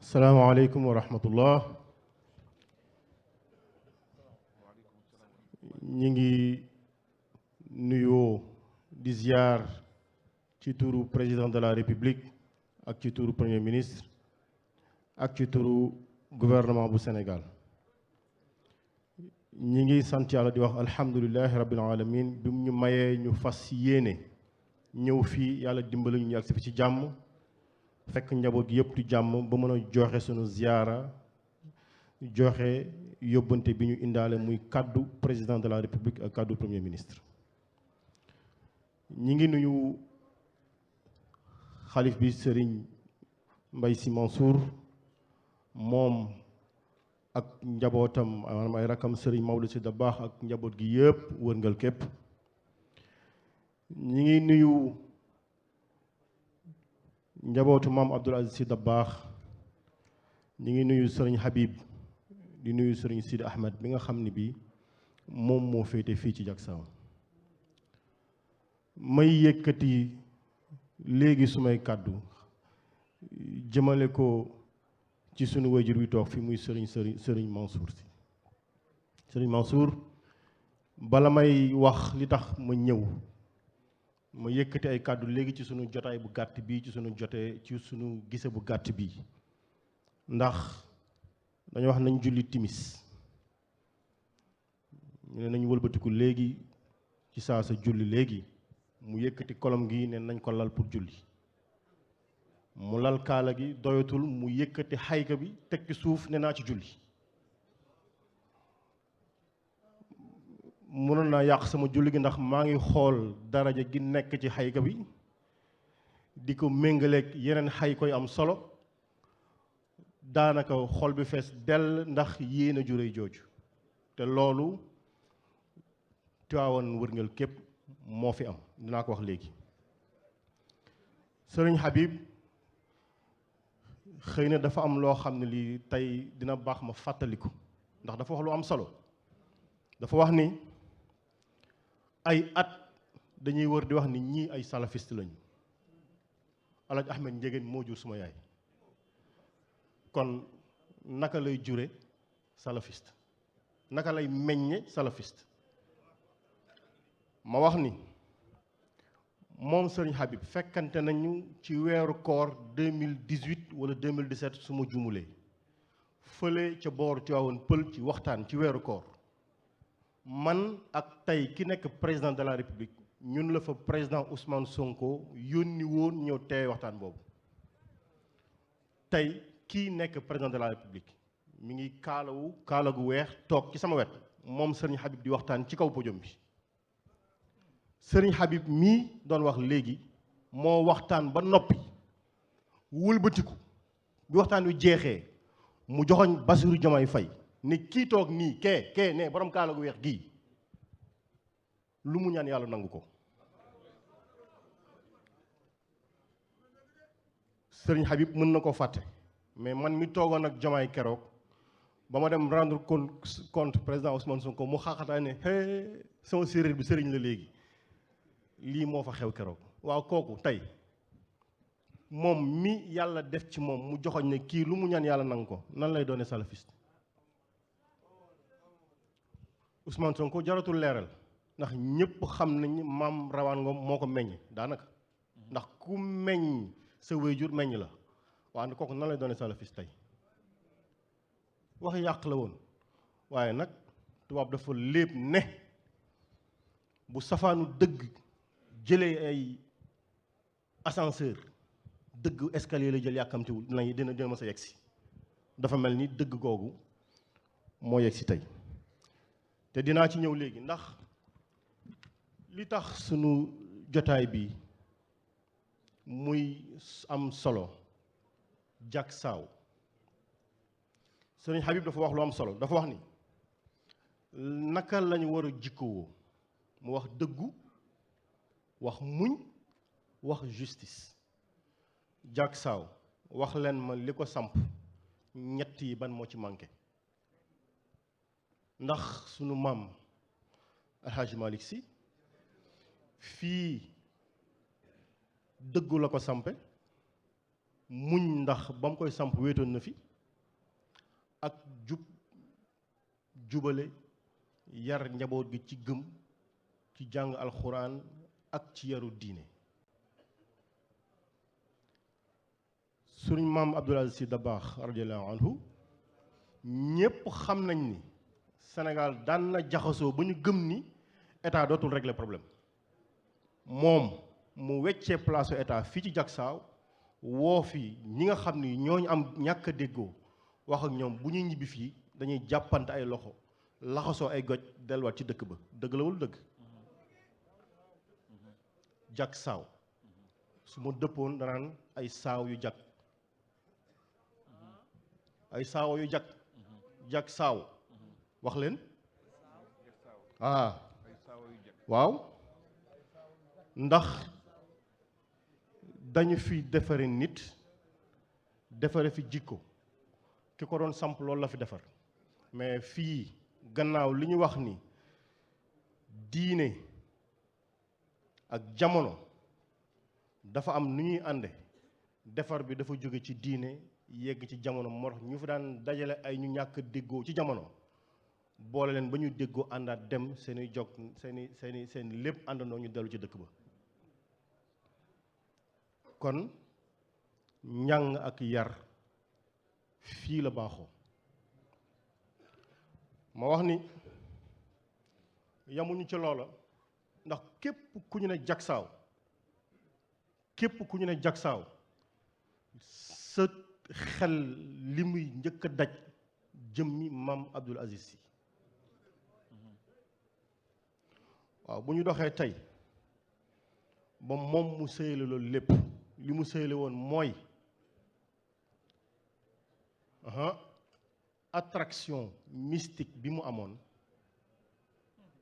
salaamaaleykum wa rahmatullah. ñi ngi nuyoo di ziar ci turu président de la république ak ci turu premier ministre ak ci turu gouvernement bu Sénégal. ñi ngi sant yàlla di wax alhamdulillahi rabbil alamin bi mu ñu mayee ñu fas yéene ñëw fii yàlla dimbali ñu agsi fi ci jàmm fekk njaboot gi yëpp di jàmm ba mën a joxe sunu ziara joxe yóbbante bi ñu indaale muy kàddu président de la république ak kàddu premier ministre. ñi ngi nuyu xalif bi Serigne Mbaye Sy Mansour moom ak njabootam maanaam ay rakam Serigne Maodo Sy Dabakh ak njaboot gi yëpp wërngal képp. ñi ngi nuyu njabootu maam Abdoul Aziz Sy Dabakh. ñi ngi nuyu Serigne Habib di nuyu Serigne Sidi Ahmed bi nga xam ne bi moom moo féete fii ci Jaksaaw. may yëkkati léegi sumay kàddu jëmale ko ci sunu wayjur wi toog fi muy Serigne Mansour Sy. Serigne Mansour bala may wax li tax ma ñëw ma yëkkati ay kàddu léegi ci sunu jotaay bu gàtt bii ci sunu gise bu gàtt bii ndax dañu wax nañ julli timis ñu ne nañu wëlbatiku léegi ci saa sa julli léegi mu yëkkati kolom gi ne nañ ko lal pour julli mu lal kaala gi doyatul mu yëkkati xayka bi teg ci suuf ne naa ci julli. mënoon naa yàq sama julli gi ndax maa ngi xool daraja gi nekk ci xayka bi di ko méngaleeg yeneen xay koy am solo daanaka xol bi fees dell ndax yéen a juree jooju te loolu Tiwaawan wërngal képp moo fi am dinaa ko wax léegi. Sëriñ Habib xëy na dafa am loo xam ne lii tey dina baax ma fàttaliku ndax dafa wax lu am solo. dafa wax ni ay at dañuy wër di wax ni ñii ay salafiste lañu. Alaaji Ahmed Ndiéguène moo jur suma yaay kon naka lay jure salafiste naka lay meññe salafiste. ma wax ni moom Serigne Habib fekkante nañu ci weeru koor 2018 wala 2017 su ma jumulee fële ca boor Tivaouane Pël ci waxtaan ci weeru koor man ak tey ki nekk président de la république ñun la fa président Ousmane Sonko yónni woon ñëw teewe waxtaan boobu. tey kii nekk président de la république mi ngi kaala gu weex toog ci sama wet moom Serigne Habib di waxtaan ci kaw podium bi. Serigne Habib mii doon wax léegi moo waxtaan ba noppi wëlbatiku bi waxtaan wi jeexee mu joxoñ Bassirou Diomaye Faye ni kii toog nii kee ne borom kaala gu weex gii lu mu ñaan yàlla nangu ko. Serigne Habib mën na ko fàtte mais man mi toogoon ak Diomaye keroog ba ma dem rendre compte président Ousmane Sonko mu xaaxataa ne sama séeréer bi sëriñ la léegi. lii moo fa xew keroog. waaw kooku tey moom mi yàlla def ci moom mu joxoñ ne kii lu mu ñaan yàlla nangu ko nan lay doone salafiste. Ousmane Sonko jaratul leeral ndax ñëpp xam nañ maam Rawaan Ngom moo ko meññ daanaka ndax ku meññ sa wéyjur meññ la waaye kooku nan lay doone salafiste tey. wax yàq la woon waaye nag tubaab dafa léeb ne bu safaanu dëgg jëlee ay ascenseur dëgg escalier la jël yàkkamtiwul dina mës a yegg si. dafa mel ni dëgg googu moo yegg si tey te dinaa ci ñëw léegi ndax li tax sunu jotaay bi muy am solo Jaksaaw. Sëriñ Habib dafa wax lu am solo dafa wax ni naka lañu war a jikkowoo mu wax dëggu wax muñ wax justice. Jaksaaw wax leen ma li ko samp ñett yi ban moo ci manqué. ndax sunu maam El Hadj Malick Sy fii dëggu la ko sampe muñ ndax ba mu koy samp wéetoon na fi ak jubale yar njaboot gi ci gëm ci jàng alxuraan ak ci yaru diine. suñu maam Abdoul Aziz Sy Dabakh radiyallahu anhu ñépp xam nañ ni Sénégal daan na jaxasoo ba ñu gëm ni état dootul régler problème moom mu weccee place état fii ci Jaksaaw woo fi ñi nga xam ni ñooñu am ñàkk a déggoo wax ak ñoom bu ñuy ñibbi fii dañuy jàppante ay loxo laxasoo ay goj delluwaat ci dëkk ba dëgg la wala dëgg. Jaksaaw su ma dëppoon danaan ay saaw yu jag ay saaw yu jag Jaksaaw wax leen waaw ndax dañu fi defare nit defare fi jikko ki ko doon samp loolu la fi defar mais fii gannaaw li ñu wax ni diine ak jamono dafa am nu ñuy ànde defar bi dafa jóge ci diine yegg ci jamono moo tax ñu fi daan dajale ay ñu ñàkk déggoo ci jamono boole leen ba ñu déggoo àndaat dem seeni jog seeni lépp àndandoo ñu dellu ci dëkk ba. kon njàng ak yar fii la baaxoo ma wax ni yamuñu ci loola ndax képp ku ñu ne Jaksaaw sa xel li muy njëkk a daj jëmmi maam Abdoul Aziz Sy waaw bu ñu doxee tey ba moom mu sëyale loolu lépp li mu sëyale woon mooy attraction mystique bi mu amoon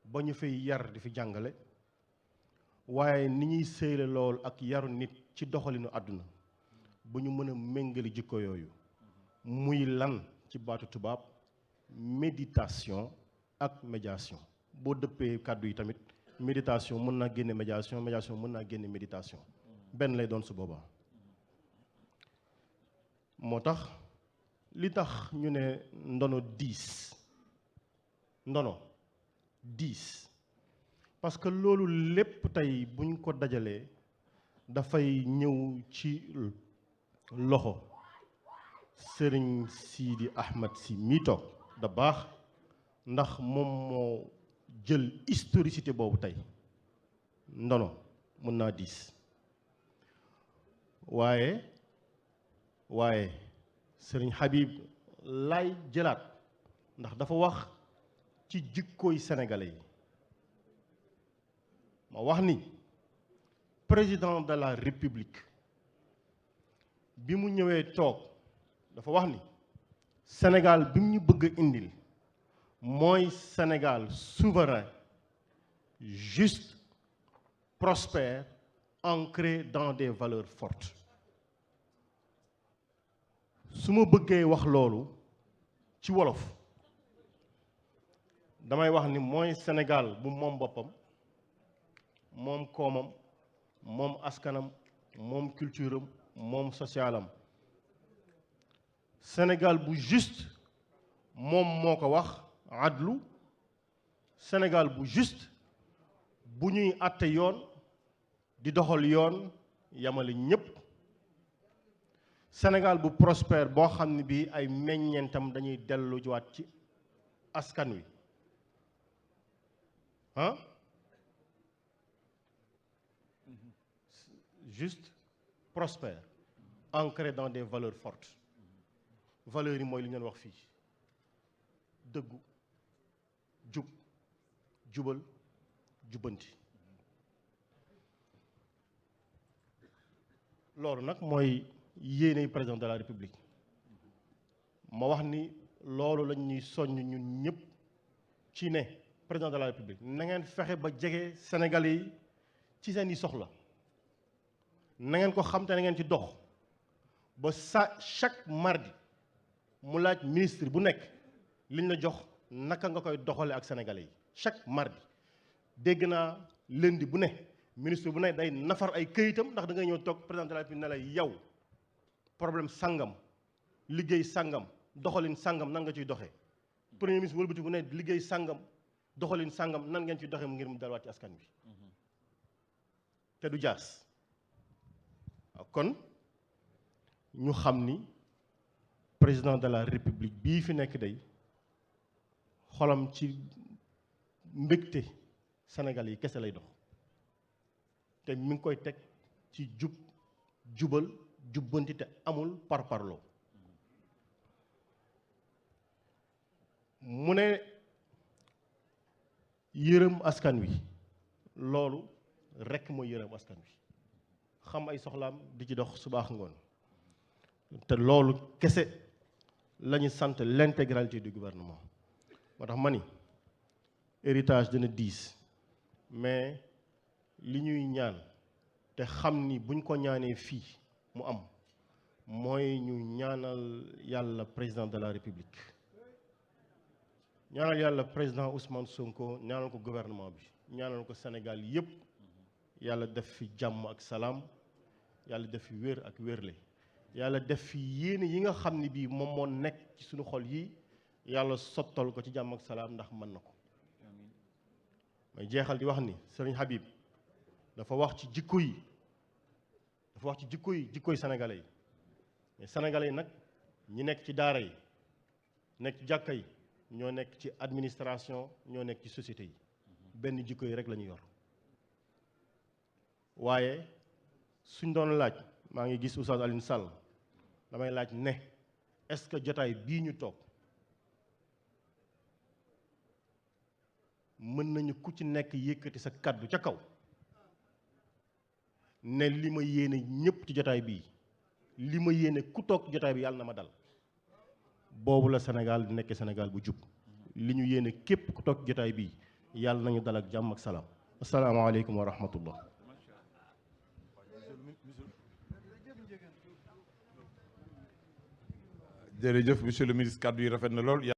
ba ñu fay yar di fi jàngale waaye ni ñuy sëyle lool ak yaru nit ci doxalinu àdduna ba ñu mën a méngale jikko yooyu muy lan ci baatu tubaab méditation ak médiation boo dëppee kàddu yi tamit méditation mën naa génne médiation mën naa génne méditation benn lay doon su boobaa moo tax li tax ñu ne ndono 10 parce que loolu lépp tey buñ ko dajalee dafay ñëw ci loxo Sëriñ Sidi Ahmed Sy mi toog Dabakh ndax moom moo jël historicité boobu tey ndono mën naa 10 waaye Sëriñ Habib lay jëlaat ndax dafa wax ci jikkooy sénégalais yi ma wax ni président de la république bi mu ñëwee toog dafa wax ni Sénégal bi mu ñu bëgg a indil mooy Sénégal souverain juste prospère ancré dans des valeurs fortes su ma bëggee wax loolu ci wolof damay wax ni mooy Sénégal bu moom boppam moom koomam moom askanam moom culture am moom socialam Sénégal bu juste moom moo ko wax adlu Sénégal bu juste bu ñuy àtte yoon di doxal yoon yamale ñépp Sénégal bu prospère boo xam ne bii ay meññeentam dañuy dellu jiwaat ci askan wi juste prospère ancré dans des valeurs fortes valeurs yi mooy li ñu leen wax fii dëggu jub jubal jubbanti loolu nag mooy yéene président de la république ma wax ni loolu lañ ñuy soññ ñun ñëpp ci ne président de la république na ngeen fexe ba jege Sénégalais yi ci seen i soxla na ngeen ko xam te na ngeen ci dox ba chaque mardi mu laaj ministre bu nekk liñ la jox naka nga koy doxale ak Sénégalais yi chaque mardi dégg naa lundi bu ne ministre bu ne day nafar ay këyitam ndax da ngay ñëw toog président de la république ne la yow problème sangam liggéey sangam doxalin sangam nan nga ciy doxee premier ministre wëlbati bu ne liggéey sangam doxalin sangam nan ngeen ciy doxee ngir mu delluwaat ci askan bi te du jaas kon ñu xam ni président de la république bii fi nekk day xolam ci mbégte Sénégal yi kese lay dox te mi ngi koy teg ci jubal jubbanti te amul parparloo mu ne yërëm askan wi loolu rekk mooy yërëm askan wi xam ay soxlaam di ci dox subaax ngoon te loolu kese la ñu sant l'intégralité du gouvernement moo tax ma ni héritage dina diis mais li ñuy ñaan te xam ni buñ ko ñaanee fii mu am mooy ñu ñaanal yàlla président de la république ñaanal yàlla président Ousmane Sonko ñaanal ko gouvernement bi ñaanal ko Sénégal yépp yàlla def fi jàmm ak salaam yàlla def fi wér ak wérle yàlla def fi yéene yi nga xam ne bii moom moo nekk ci suñu xol yi yàlla sottal ko ci jàmm ak salaam ndax mën na ko may jeexal di wax ni Serigne Habib dafa wax ci jikko yi jikkoy sénégalais yi mais sénégalais yi nag ñi nekk ci daara yi nekk ci jàkka yi ñoo nekk ci administration ñoo nekk ci société yi benn jikko yi rek la ñu yor waaye suñ doon laaj maa ngi gis Oustaz Alioune Sall damay laaj ne est-ce que jotaay bii ñu toog mën nañu ku ci nekk yëkkati sa kàddu ca kaw ne li ma yéene ñëpp ci jotaay bii li ma yéene ku toog ci jotaay bi yàlla na ma dal boobu la Sénégal di nekk Sénégal bu jub li ñu yéene képp ku toog ci jotaay bii yàlla nañu dal ak jàmm ak salaam asalaamaaleykum wa rahmatullah. jërëjëf monsieur le ministre kàddu yi rafet na lool.